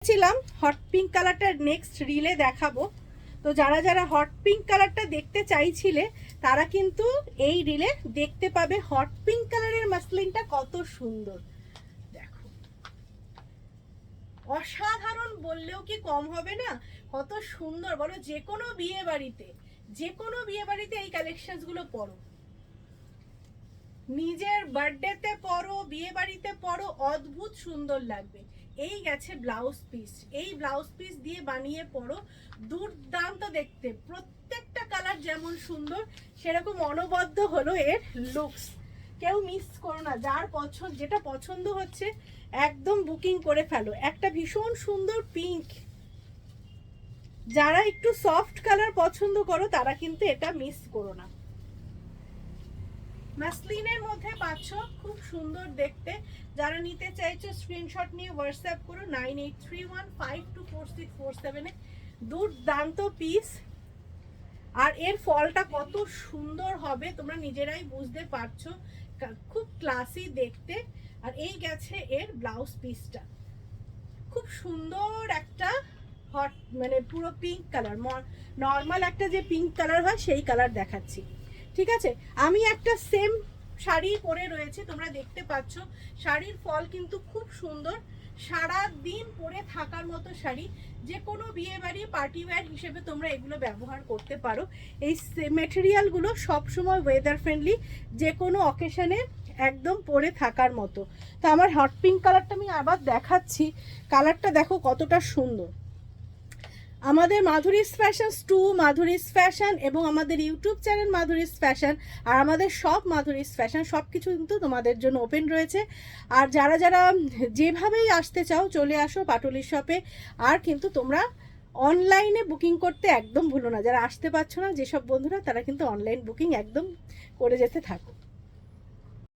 ছিলাম hot pink কালারটা next relay দেখাবো। তো যারা যারা হট পিঙ্ক কালারটা দেখতে চাইছিলে তারা কিন্তু এই রিলে দেখতে পাবে হট পিঙ্ক কালারের মাসলিনটা কত সুন্দর। দেখো অসাধারণ বললেও কি কম হবে না, কত সুন্দর বলো। যে কোনো বিয়ে বাড়িতে এই কালেকশনসগুলো পরো, নিজের বার্থডেতে পরো, বিয়ে বাড়িতে পরো, অদ্ভুত সুন্দর লাগবে। এই গেছে ব্লাউজ পিস, এই ব্লাউজ পিস দিয়ে বানিয়ে পরো, দুর্দান্ত দেখতে। প্রত্যেকটা কালার যেমন সুন্দর সেরকম অনবদ্য হলো এর লুকস। কেউ মিস করো না, যার পছন্দ যেটা পছন্দ হচ্ছে একদম বুকিং করে ফেলো। একটা ভীষণ সুন্দর পিঙ্ক, যারা একটু সফট কালার পছন্দ করো তারা কিন্তু এটা মিস করো না। মাসলিনের মধ্যে পাচ্ছ, খুব সুন্দর দেখতে। যারা নিতে চাইছো স্ক্রিনশট নিয়ে হোয়াটসঅ্যাপ করো 9831524647-এ। দুর্দান্ত পিস, আর এর ফলটা কত সুন্দর হবে তোমরা নিজেরাই বুঝতে পারছো, খুব ক্লাসি দেখতে। আর এই গেছে এর ব্লাউজ পিসটা, খুব সুন্দর একটা হট মানে পুরো পিঙ্ক কালার, নর্মাল একটা যে পিঙ্ক কালার হয় সেই কালার দেখাচ্ছি। ঠিক আছে, আমি একটা সেম শাড়ি পরে রয়েছে, তোমরা দেখতে পাচ্ছ। শাড়ির ফল কিন্তু খুব সুন্দর, সারা দিন পরে থাকার মতো শাড়ি। যে কোনো বিয়ে বাড়ি পার্টি ওয়্যার হিসেবে তোমরা এগুলো ব্যবহার করতে পারো। এই মেটেরিয়ালগুলো সবসময় ওয়েদার ফ্রেন্ডলি, যে কোনো অকেশনে একদম পরে থাকার মতো। তো আমার হট পিঙ্ক কালারটা আমি আবার দেখাচ্ছি, কালারটা দেখো কতটা সুন্দর। আমাদের মাধুরীস ফ্যাশন টু, মাধুরীস ফ্যাশন এবং আমাদের ইউটিউব চ্যানেল মাধুরীস ফ্যাশন আর আমাদের সব মাধুরীস ফ্যাশন সব কিছু কিন্তু তোমাদের জন্য ওপেন রয়েছে। আর যারা যারা যেভাবেই আসতে চাও চলে আসো পাটুলির শপে। আর কিন্তু তোমরা অনলাইনে বুকিং করতে একদম ভুলো না, যারা আসতে পারছো না যেসব বন্ধুরা, তারা কিন্তু অনলাইন বুকিং একদম করে যেতে থাকো।